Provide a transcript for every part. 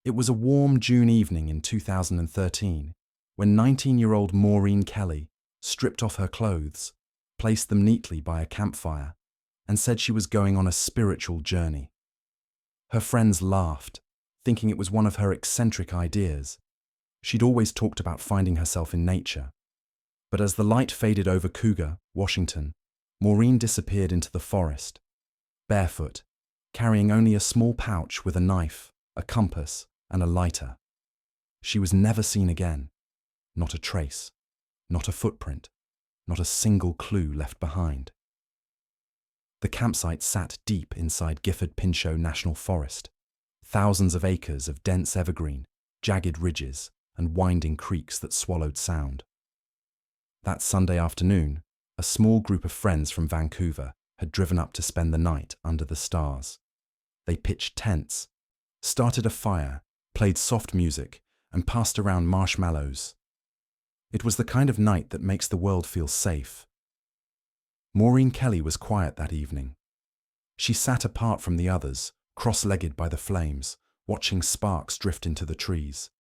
It was a warm June evening in 2013 when 19-year-old Maureen Kelly stripped off her clothes, placed them neatly by a campfire, and said she was going on a spiritual journey. Her friends laughed, thinking it was one of her eccentric ideas. She'd always talked about finding herself in nature. But as the light faded over Cougar, Washington, Maureen disappeared into the forest, barefoot, carrying only a small pouch with a knife, a compass, and a lighter. She was never seen again. Not a trace, not a footprint, not a single clue left behind. The campsite sat deep inside Gifford-Pinchot National Forest, thousands of acres of dense evergreen, jagged ridges, and winding creeks that swallowed sound. That Sunday afternoon, a small group of friends from Vancouver had driven up to spend the night under the stars. They pitched tents, started a fire, played soft music, and passed around marshmallows. It was the kind of night that makes the world feel safe. Maureen Kelly was quiet that evening. She sat apart from the others, cross-legged by the flames, watching sparks drift into the trees.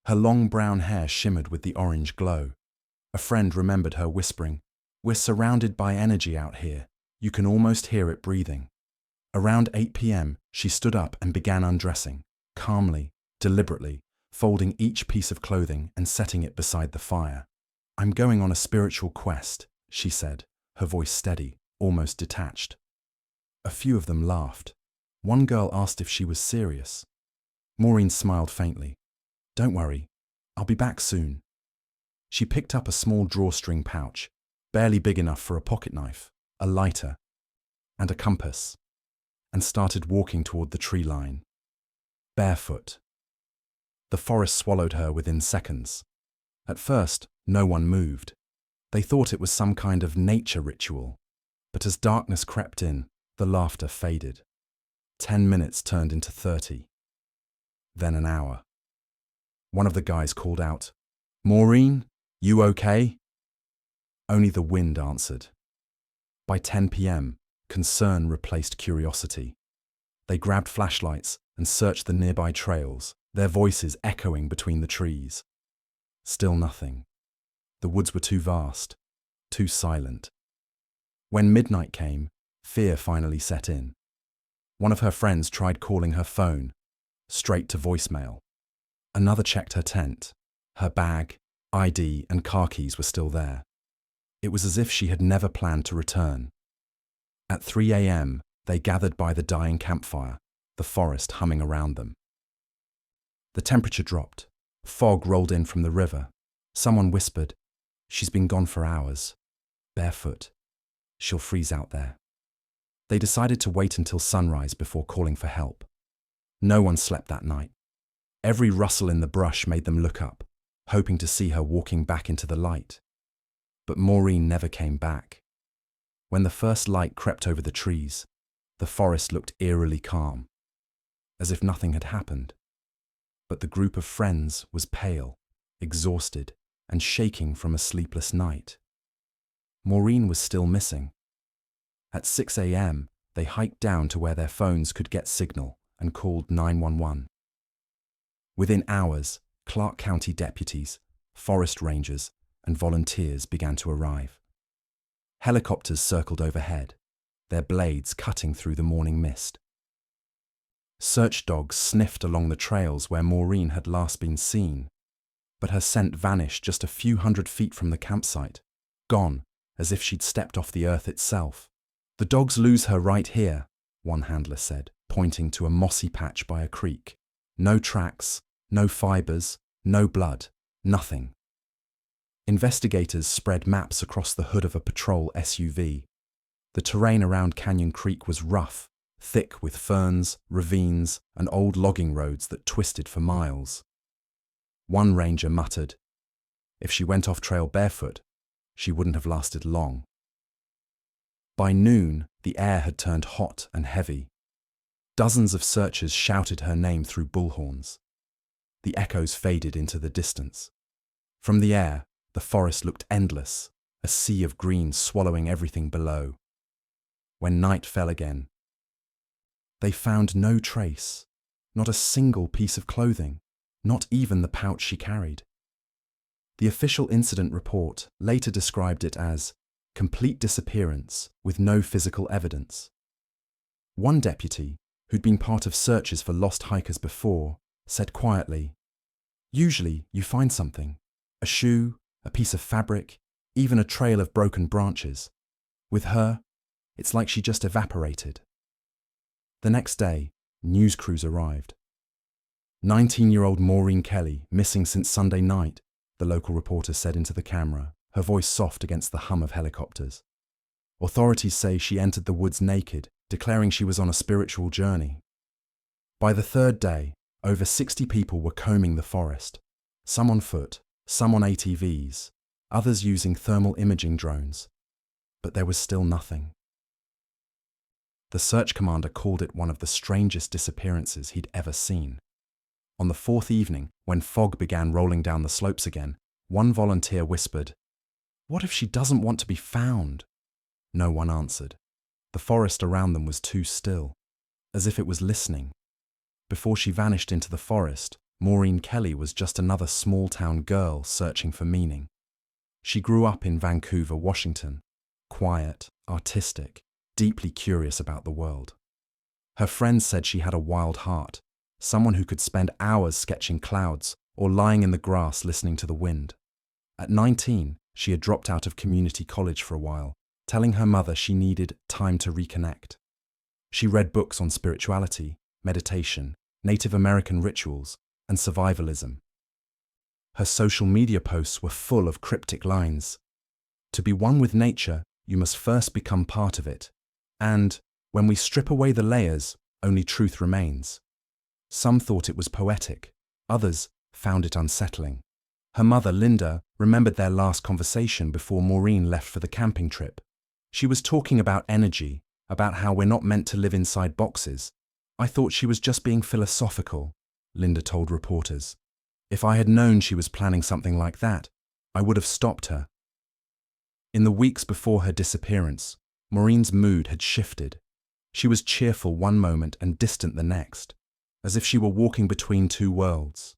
Her long brown hair shimmered with the orange glow. A friend remembered her whispering, "We're surrounded by energy out here. You can almost hear it breathing." Around 8 p.m., she stood up and began undressing, calmly, deliberately, folding each piece of clothing and setting it beside the fire. "I'm going on a spiritual quest," she said, her voice steady, almost detached. A few of them laughed. One girl asked if she was serious. Maureen smiled faintly. "Don't worry, I'll be back soon." She picked up a small drawstring pouch, barely big enough for a pocket knife, a lighter, and a compass, and started walking toward the tree line. Barefoot. The forest swallowed her within seconds. At first, no one moved. They thought it was some kind of nature ritual, but as darkness crept in, the laughter faded. 10 minutes turned into 30. Then an hour. One of the guys called out, "Maureen, you okay?" Only the wind answered. By 10 p.m., concern replaced curiosity. They grabbed flashlights and searched the nearby trails, their voices echoing between the trees. Still nothing. The woods were too vast, too silent. When midnight came, fear finally set in. One of her friends tried calling her phone, straight to voicemail. Another checked her tent. Her bag, ID, and car keys were still there. It was as if she had never planned to return. At 3 a.m., they gathered by the dying campfire, the forest humming around them. The temperature dropped. Fog rolled in from the river. Someone whispered, "She's been gone for hours. Barefoot. She'll freeze out there." They decided to wait until sunrise before calling for help. No one slept that night. Every rustle in the brush made them look up, hoping to see her walking back into the light. But Maureen never came back. When the first light crept over the trees, the forest looked eerily calm, as if nothing had happened. But the group of friends was pale, exhausted, and shaking from a sleepless night. Maureen was still missing. At 6 a.m., they hiked down to where their phones could get signal and called 911. Within hours, Clark County deputies, forest rangers, and volunteers began to arrive. Helicopters circled overhead, their blades cutting through the morning mist. Search dogs sniffed along the trails where Maureen had last been seen, but her scent vanished just a few hundred feet from the campsite, gone as if she'd stepped off the earth itself. "The dogs lose her right here," one handler said, pointing to a mossy patch by a creek. "No tracks, no fibers, no blood, nothing." Investigators spread maps across the hood of a patrol SUV. The terrain around Canyon Creek was rough, thick with ferns, ravines, and old logging roads that twisted for miles. One ranger muttered, "If she went off trail barefoot, she wouldn't have lasted long." By noon, the air had turned hot and heavy. Dozens of searchers shouted her name through bullhorns. The echoes faded into the distance. From the air, the forest looked endless, a sea of green swallowing everything below. When night fell again, they found no trace, Not a single piece of clothing, not even the pouch she carried. The official incident report later described it as complete disappearance with no physical evidence. One deputy, who'd been part of searches for lost hikers before, said quietly, "Usually you find something, a shoe, a piece of fabric, even a trail of broken branches. With her, it's like she just evaporated." The next day, news crews arrived. 19-year-old Maureen Kelly, missing since Sunday night, the local reporter said into the camera, her voice soft against the hum of helicopters. Authorities say she entered the woods naked, declaring she was on a spiritual journey. By the third day, over 60 people were combing the forest, some on foot, some on ATVs, others using thermal imaging drones. But there was still nothing. The search commander called it one of the strangest disappearances he'd ever seen. On the fourth evening, when fog began rolling down the slopes again, one volunteer whispered, "What if she doesn't want to be found?" No one answered. The forest around them was too still, as if it was listening. Before she vanished into the forest, Maureen Kelly was just another small-town girl searching for meaning. She grew up in Vancouver, Washington, quiet, artistic, deeply curious about the world. Her friends said she had a wild heart, someone who could spend hours sketching clouds or lying in the grass listening to the wind. At 19, she had dropped out of community college for a while, telling her mother she needed time to reconnect. She read books on spirituality, meditation, Native American rituals, and survivalism. Her social media posts were full of cryptic lines. To be one with nature, you must first become part of it. And, when we strip away the layers, only truth remains. Some thought it was poetic, others found it unsettling. Her mother, Linda, remembered their last conversation before Maureen left for the camping trip. She was talking about energy, about how we're not meant to live inside boxes. "I thought she was just being philosophical," Linda told reporters. "If I had known she was planning something like that, I would have stopped her." In the weeks before her disappearance, Maureen's mood had shifted. She was cheerful one moment and distant the next, as if she were walking between two worlds.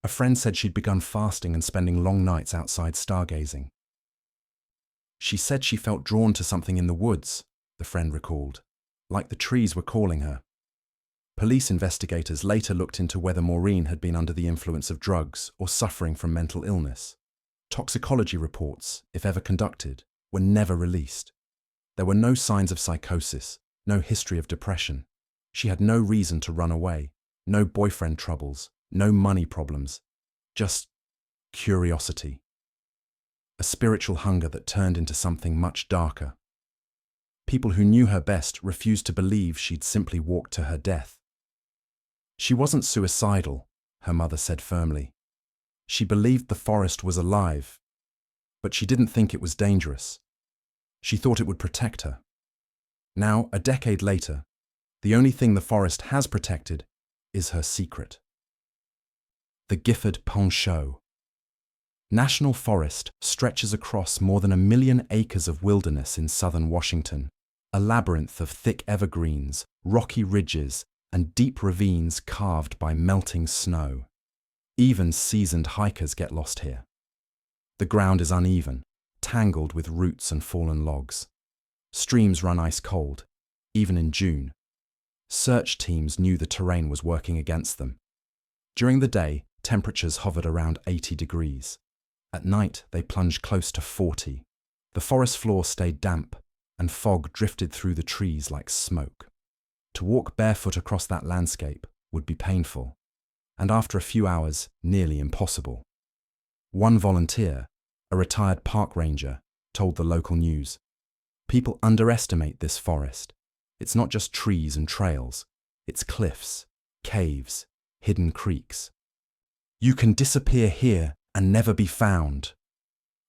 A friend said she'd begun fasting and spending long nights outside stargazing. She said she felt drawn to something in the woods, the friend recalled, like the trees were calling her. Police investigators later looked into whether Maureen had been under the influence of drugs or suffering from mental illness. Toxicology reports, if ever conducted, were never released. There were no signs of psychosis, no history of depression. She had no reason to run away, no boyfriend troubles, no money problems, just curiosity. A spiritual hunger that turned into something much darker. People who knew her best refused to believe she'd simply walked to her death. She wasn't suicidal, her mother said firmly. She believed the forest was alive, but she didn't think it was dangerous. She thought it would protect her. Now, a decade later, the only thing the forest has protected is her secret. The Gifford Ponchot National Forest stretches across more than 1 million acres of wilderness in southern Washington, a labyrinth of thick evergreens, rocky ridges, and deep ravines carved by melting snow. Even seasoned hikers get lost here. The ground is uneven, tangled with roots and fallen logs. Streams run ice cold, even in June. Search teams knew the terrain was working against them. During the day, temperatures hovered around 80 degrees. At night, they plunged close to 40. The forest floor stayed damp, and fog drifted through the trees like smoke. To walk barefoot across that landscape would be painful, and after a few hours, nearly impossible. One volunteer, a retired park ranger, told the local news, "People underestimate this forest. It's not just trees and trails, it's cliffs, caves, hidden creeks. You can disappear here and never be found."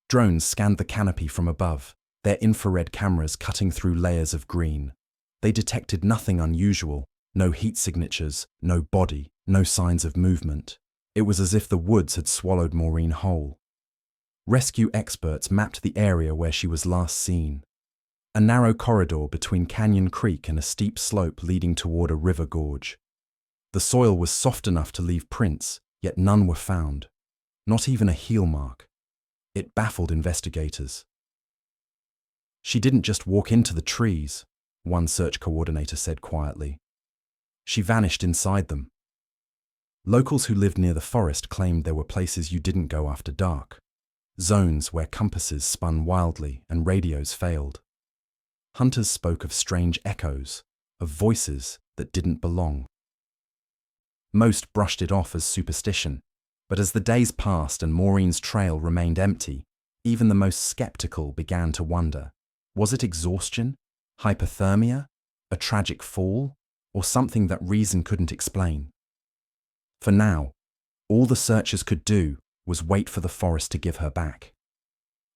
Drones scanned the canopy from above, their infrared cameras cutting through layers of green. They detected nothing unusual, no heat signatures, no body, no signs of movement. It was as if the woods had swallowed Maureen whole. Rescue experts mapped the area where she was last seen. A narrow corridor between Canyon Creek and a steep slope leading toward a river gorge. The soil was soft enough to leave prints, yet none were found. Not even a heel mark. It baffled investigators. "She didn't just walk into the trees," one search coordinator said quietly. "She vanished inside them." Locals who lived near the forest claimed there were places you didn't go after dark, zones where compasses spun wildly and radios failed. Hunters spoke of strange echoes, of voices that didn't belong. Most brushed it off as superstition, but as the days passed and Maureen's trail remained empty, even the most skeptical began to wonder. Was it exhaustion, hypothermia, a tragic fall, or something that reason couldn't explain? For now, all the searchers could do was wait for the forest to give her back.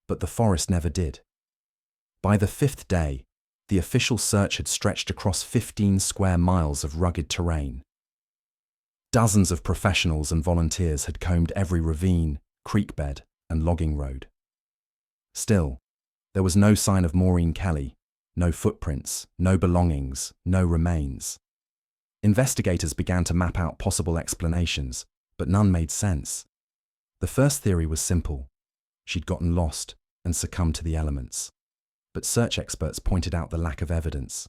But the forest never did. By the 5th day, the official search had stretched across 15 square miles of rugged terrain. Dozens of professionals and volunteers had combed every ravine, creek bed, and logging road. Still, there was no sign of Maureen Kelly, no footprints, no belongings, no remains. Investigators began to map out possible explanations, but none made sense. The first theory was simple. She'd gotten lost and succumbed to the elements. But search experts pointed out the lack of evidence.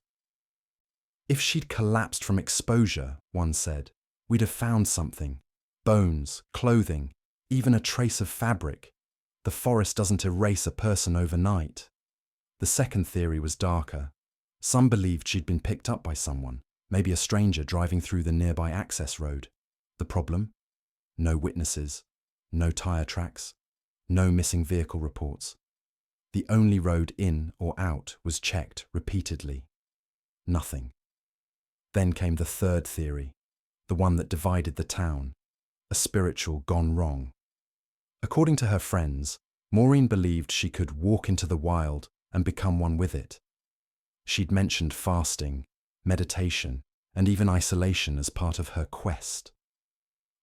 "If she'd collapsed from exposure," one said, "we'd have found something. Bones, clothing, even a trace of fabric. The forest doesn't erase a person overnight." The second theory was darker. Some believed she'd been picked up by someone, maybe a stranger driving through the nearby access road. The problem? No witnesses, no tire tracks, no missing vehicle reports. The only road in or out was checked repeatedly. Nothing. Then came the third theory, the one that divided the town, a spiritual gone wrong. According to her friends, Maureen believed she could walk into the wild and become one with it. She'd mentioned fasting, meditation, and even isolation as part of her quest.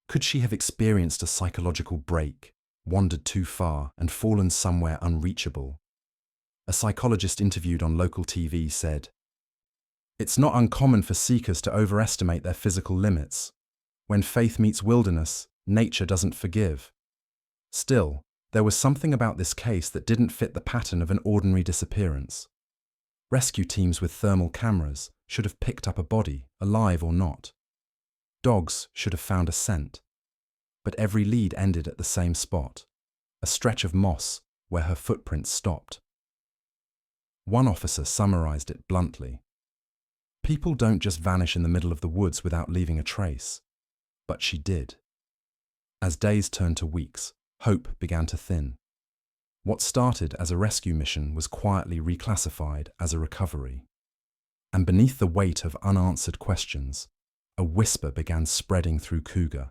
Could she have experienced a psychological break, wandered too far, and fallen somewhere unreachable? A psychologist interviewed on local TV said, "It's not uncommon for seekers to overestimate their physical limits. When faith meets wilderness, nature doesn't forgive." Still, there was something about this case that didn't fit the pattern of an ordinary disappearance. Rescue teams with thermal cameras should have picked up a body, alive or not. Dogs should have found a scent. But every lead ended at the same spot, a stretch of moss where her footprints stopped. One officer summarized it bluntly. "People don't just vanish in the middle of the woods without leaving a trace." But she did. As days turned to weeks, hope began to thin. What started as a rescue mission was quietly reclassified as a recovery. And beneath the weight of unanswered questions, a whisper began spreading through Cougar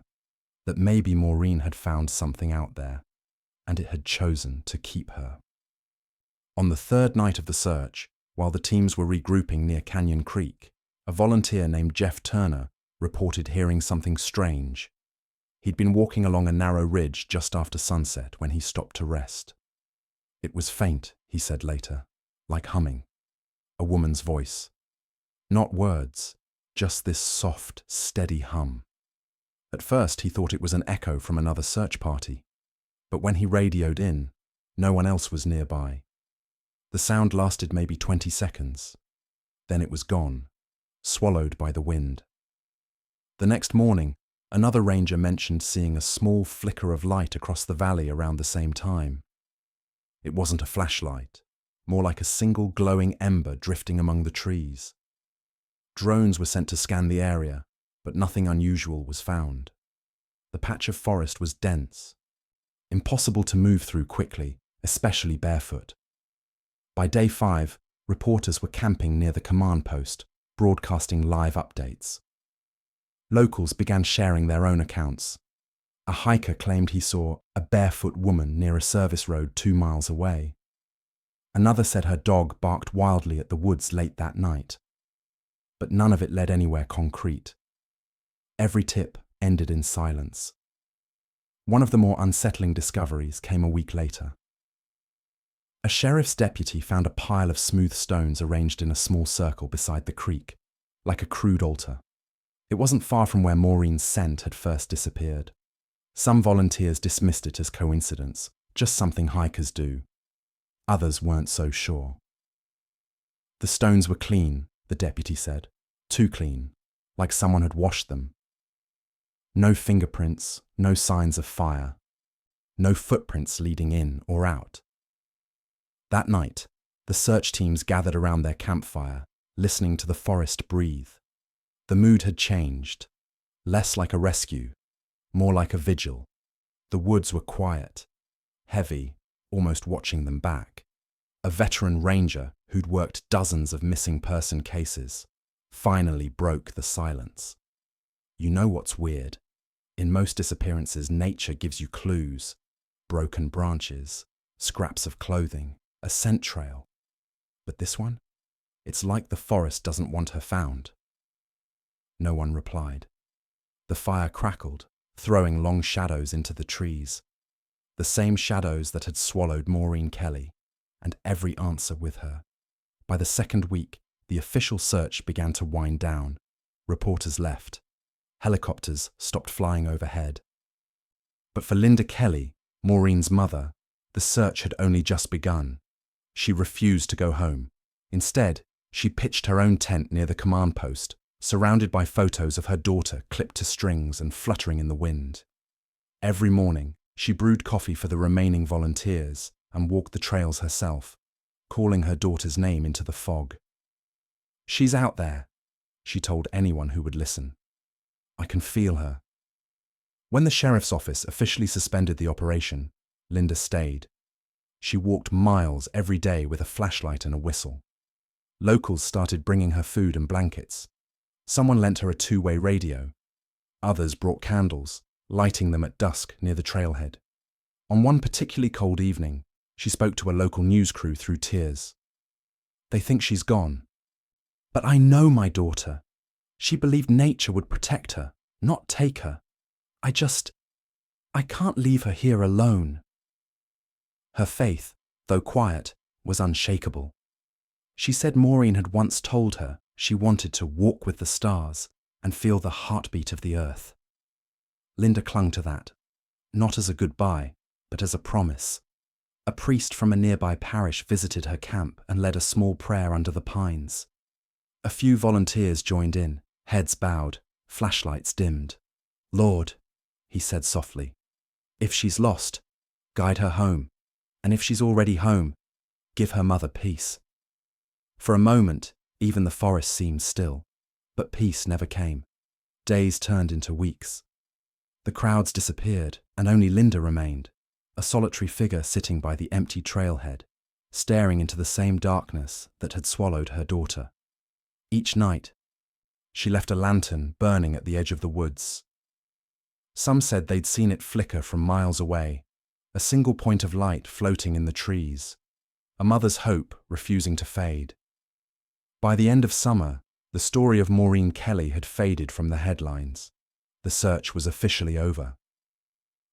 that maybe Maureen had found something out there, and it had chosen to keep her. On the third night of the search, while the teams were regrouping near Canyon Creek, a volunteer named Jeff Turner reported hearing something strange. He'd been walking along a narrow ridge just after sunset when he stopped to rest. "It was faint," he said later, "like humming. A woman's voice. Not words, just this soft, steady hum." At first he thought it was an echo from another search party, but when he radioed in, no one else was nearby. The sound lasted maybe 20 seconds. Then it was gone, swallowed by the wind. The next morning, another ranger mentioned seeing a small flicker of light across the valley around the same time. It wasn't a flashlight, more like a single glowing ember drifting among the trees. Drones were sent to scan the area, but nothing unusual was found. The patch of forest was dense, impossible to move through quickly, especially barefoot. By day 5, reporters were camping near the command post, broadcasting live updates. Locals began sharing their own accounts. A hiker claimed he saw a barefoot woman near a service road 2 miles away. Another said her dog barked wildly at the woods late that night. But none of it led anywhere concrete. Every tip ended in silence. One of the more unsettling discoveries came a week later. A sheriff's deputy found a pile of smooth stones arranged in a small circle beside the creek, like a crude altar. It wasn't far from where Maureen's scent had first disappeared. Some volunteers dismissed it as coincidence, just something hikers do. Others weren't so sure. The stones were clean, the deputy said. Too clean, like someone had washed them. No fingerprints, no signs of fire. No footprints leading in or out. That night, the search teams gathered around their campfire, listening to the forest breathe. The mood had changed. Less like a rescue, more like a vigil. The woods were quiet, heavy, almost watching them back. A veteran ranger who'd worked dozens of missing person cases finally broke the silence. You know what's weird? In most disappearances, nature gives you clues. Broken branches, scraps of clothing, a scent trail. But this one? It's like the forest doesn't want her found. No one replied. The fire crackled, throwing long shadows into the trees. The same shadows that had swallowed Maureen Kelly, and every answer with her. By the second week, the official search began to wind down. Reporters left. Helicopters stopped flying overhead. But for Linda Kelly, Maureen's mother, the search had only just begun. She refused to go home. Instead, she pitched her own tent near the command post, surrounded by photos of her daughter clipped to strings and fluttering in the wind. Every morning, she brewed coffee for the remaining volunteers and walked the trails herself, calling her daughter's name into the fog. "She's out there," she told anyone who would listen. "I can feel her." When the sheriff's office officially suspended the operation, Linda stayed. She walked miles every day with a flashlight and a whistle. Locals started bringing her food and blankets. Someone lent her a two-way radio. Others brought candles, lighting them at dusk near the trailhead. On one particularly cold evening, she spoke to a local news crew through tears. "They think she's gone. But I know my daughter. She believed nature would protect her, not take her. I can't leave her here alone." Her faith, though quiet, was unshakable. She said Maureen had once told her she wanted to walk with the stars and feel the heartbeat of the earth. Linda clung to that, not as a goodbye, but as a promise. A priest from a nearby parish visited her camp and led a small prayer under the pines. A few volunteers joined in, heads bowed, flashlights dimmed. "Lord," he said softly, "if she's lost, guide her home, and if she's already home, give her mother peace." For a moment, even the forest seemed still, but peace never came. Days turned into weeks. The crowds disappeared, and only Linda remained, a solitary figure sitting by the empty trailhead, staring into the same darkness that had swallowed her daughter. Each night, she left a lantern burning at the edge of the woods. Some said they'd seen it flicker from miles away, a single point of light floating in the trees, a mother's hope refusing to fade. By the end of summer, the story of Maureen Kelly had faded from the headlines. The search was officially over.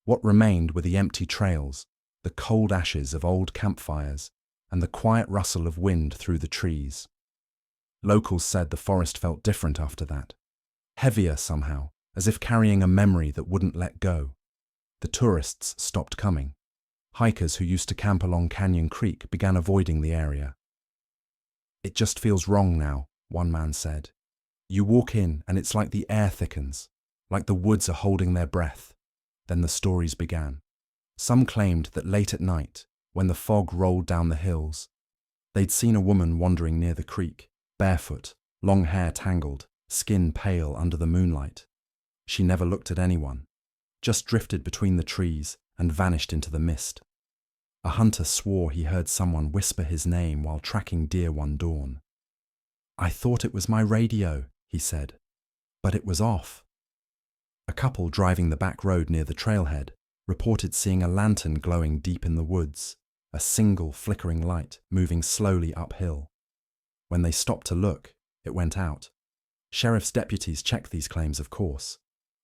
What remained were the empty trails, the cold ashes of old campfires, and the quiet rustle of wind through the trees. Locals said the forest felt different after that, heavier somehow, as if carrying a memory that wouldn't let go. The tourists stopped coming. Hikers who used to camp along Canyon Creek began avoiding the area. "It just feels wrong now," one man said. "You walk in and it's like the air thickens, like the woods are holding their breath." Then the stories began. Some claimed that late at night, when the fog rolled down the hills, they'd seen a woman wandering near the creek, barefoot, long hair tangled, skin pale under the moonlight. She never looked at anyone, just drifted between the trees and vanished into the mist. A hunter swore he heard someone whisper his name while tracking deer one dawn. "I thought it was my radio," he said, "but it was off." A couple driving the back road near the trailhead reported seeing a lantern glowing deep in the woods, a single flickering light moving slowly uphill. When they stopped to look, it went out. Sheriff's deputies checked these claims, of course.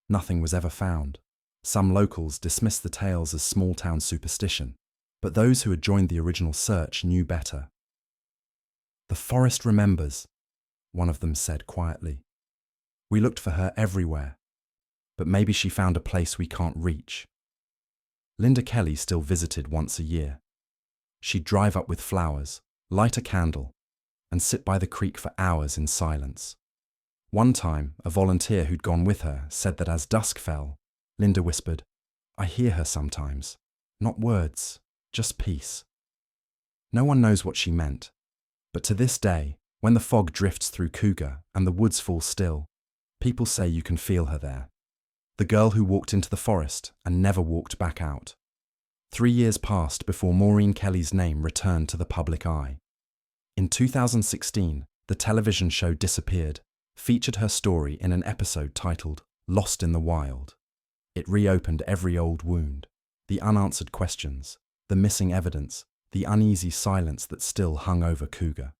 Nothing was ever found. Some locals dismissed the tales as small-town superstition, but those who had joined the original search knew better. "The forest remembers," one of them said quietly. We looked for her everywhere, but maybe she found a place we can't reach. Linda Kelly still visited once a year. She'd drive up with flowers, light a candle, and sit by the creek for hours in silence. One time, a volunteer who'd gone with her said that as dusk fell, Linda whispered, "I hear her sometimes. Not words, just peace." No one knows what she meant, but to this day, when the fog drifts through Cougar and the woods fall still, people say you can feel her there. The girl who walked into the forest and never walked back out. 3 years passed before Maureen Kelly's name returned to the public eye. In 2016, the television show Disappeared featured her story in an episode titled Lost in the Wild. It reopened every old wound, the unanswered questions, the missing evidence, the uneasy silence that still hung over Cougar.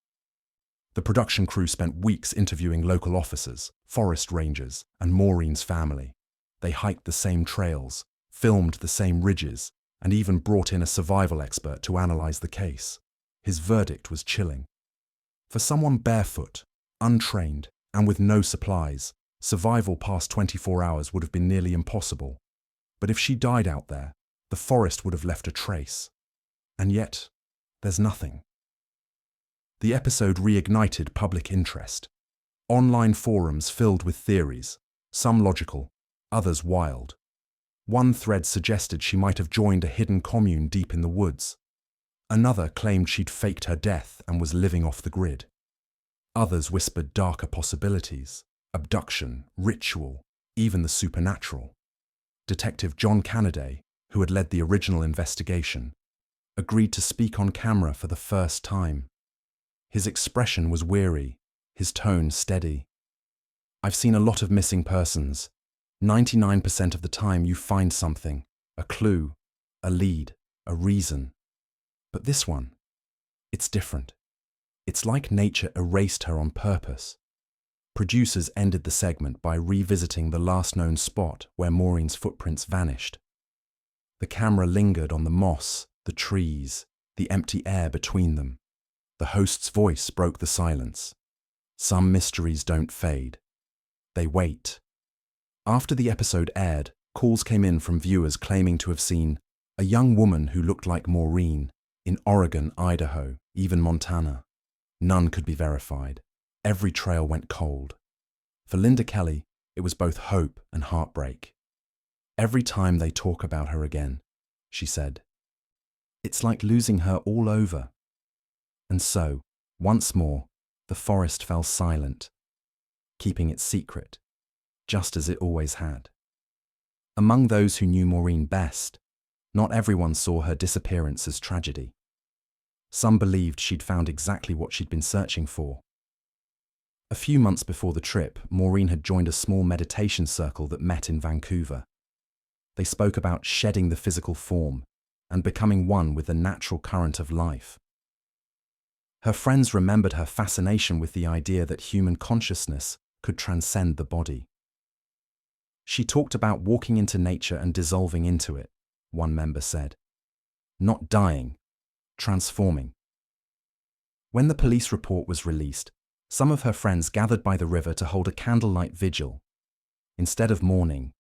The production crew spent weeks interviewing local officers, forest rangers, and Maureen's family. They hiked the same trails, filmed the same ridges, and even brought in a survival expert to analyze the case. His verdict was chilling. For someone barefoot, untrained, and with no supplies, survival past 24 hours would have been nearly impossible. But if she died out there, the forest would have left a trace. And yet, there's nothing. The episode reignited public interest. Online forums filled with theories, some logical, others wild. One thread suggested she might have joined a hidden commune deep in the woods. Another claimed she'd faked her death and was living off the grid. Others whispered darker possibilities: abduction, ritual, even the supernatural. Detective John Cannaday, who had led the original investigation, agreed to speak on camera for the first time. His expression was weary, his tone steady. "I've seen a lot of missing persons. 99% of the time you find something, a clue, a lead, a reason. But this one, it's different. It's like nature erased her on purpose." Producers ended the segment by revisiting the last known spot where Maureen's footprints vanished. The camera lingered on the moss, the trees, the empty air between them. The host's voice broke the silence. "Some mysteries don't fade. They wait." After the episode aired, calls came in from viewers claiming to have seen a young woman who looked like Maureen in Oregon, Idaho, even Montana. None could be verified. Every trail went cold. For Linda Kelly, it was both hope and heartbreak. "Every time they talk about her again," she said, "it's like losing her all over." And so, once more, the forest fell silent, keeping its secret, just as it always had. Among those who knew Maureen best, not everyone saw her disappearance as tragedy. Some believed she'd found exactly what she'd been searching for. A few months before the trip, Maureen had joined a small meditation circle that met in Vancouver. They spoke about shedding the physical form and becoming one with the natural current of life. Her friends remembered her fascination with the idea that human consciousness could transcend the body. "She talked about walking into nature and dissolving into it," one member said. "Not dying, transforming." When the police report was released, some of her friends gathered by the river to hold a candlelight vigil. Instead of mourning,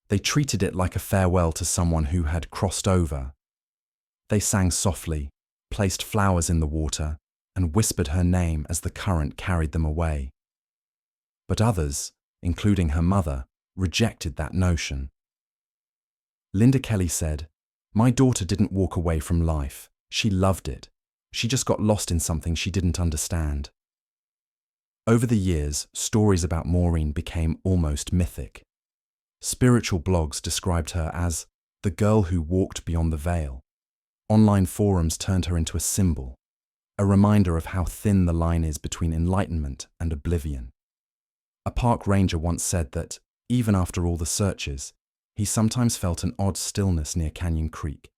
they treated it like a farewell to someone who had crossed over. They sang softly, placed flowers in the water, and whispered her name as the current carried them away. But others, including her mother, rejected that notion. Linda Kelly said, "My daughter didn't walk away from life. She loved it. She just got lost in something she didn't understand." Over the years, stories about Maureen became almost mythic. Spiritual blogs described her as the girl who walked beyond the veil. Online forums turned her into a symbol, a reminder of how thin the line is between enlightenment and oblivion. A park ranger once said that, even after all the searches, he sometimes felt an odd stillness near Canyon Creek,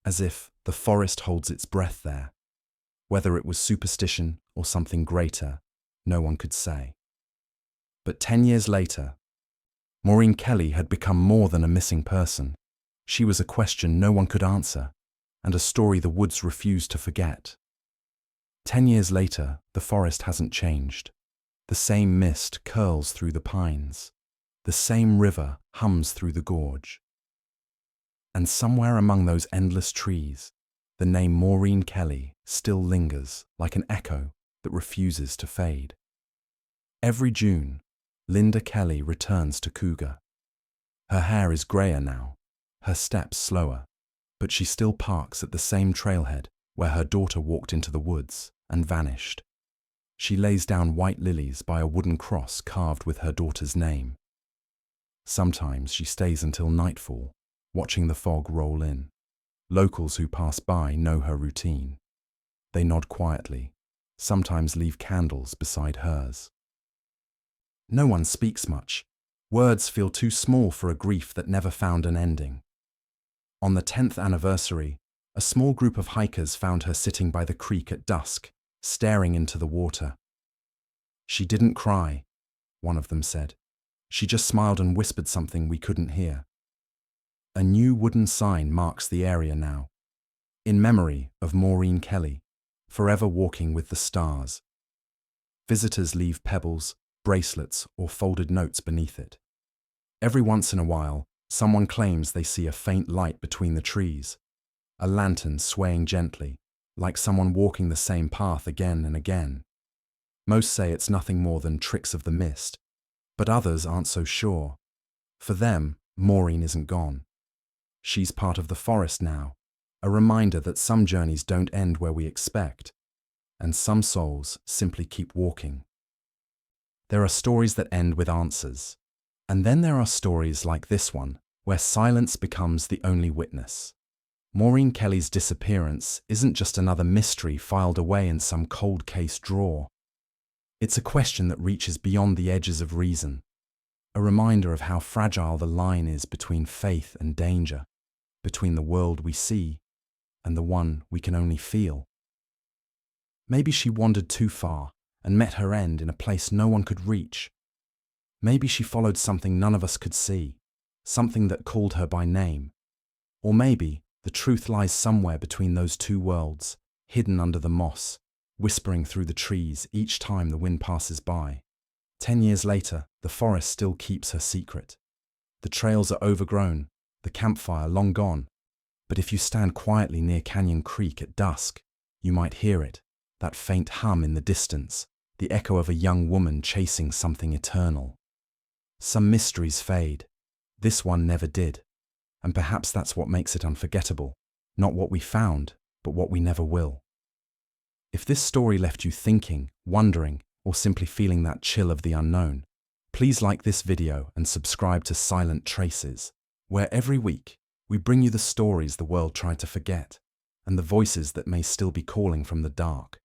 as if the forest holds its breath there. Whether it was superstition or something greater, no one could say. But 10 years later, Maureen Kelly had become more than a missing person. She was a question no one could answer, and a story the woods refused to forget. 10 years later, the forest hasn't changed. The same mist curls through the pines. The same river hums through the gorge. And somewhere among those endless trees, the name Maureen Kelly still lingers like an echo that refuses to fade. Every June, Linda Kelly returns to Cougar. Her hair is grayer now, her steps slower, but she still parks at the same trailhead where her daughter walked into the woods and vanished. She lays down white lilies by a wooden cross carved with her daughter's name. Sometimes she stays until nightfall, watching the fog roll in. Locals who pass by know her routine. They nod quietly, sometimes leave candles beside hers. No one speaks much. Words feel too small for a grief that never found an ending. On the 10th anniversary, a small group of hikers found her sitting by the creek at dusk, staring into the water. "She didn't cry," one of them said. "She just smiled and whispered something we couldn't hear." A new wooden sign marks the area now, in memory of Maureen Kelly, forever walking with the stars. Visitors leave pebbles, bracelets, or folded notes beneath it. Every once in a while, someone claims they see a faint light between the trees, a lantern swaying gently, like someone walking the same path again and again. Most say it's nothing more than tricks of the mist, but others aren't so sure. For them, Maureen isn't gone. She's part of the forest now, a reminder that some journeys don't end where we expect, and some souls simply keep walking. There are stories that end with answers, and then there are stories like this one, where silence becomes the only witness. Maureen Kelly's disappearance isn't just another mystery filed away in some cold case drawer. It's a question that reaches beyond the edges of reason, a reminder of how fragile the line is between faith and danger, between the world we see and the one we can only feel. Maybe she wandered too far and met her end in a place no one could reach. Maybe she followed something none of us could see, something that called her by name. Or maybe the truth lies somewhere between those two worlds, hidden under the moss, whispering through the trees each time the wind passes by. 10 years later, the forest still keeps her secret. The trails are overgrown, the campfire long gone. But if you stand quietly near Canyon Creek at dusk, you might hear it, that faint hum in the distance, the echo of a young woman chasing something eternal. Some mysteries fade. This one never did. And perhaps that's what makes it unforgettable. Not what we found, but what we never will. If this story left you thinking, wondering, or simply feeling that chill of the unknown, please like this video and subscribe to Silent Traces, where every week we bring you the stories the world tried to forget and the voices that may still be calling from the dark.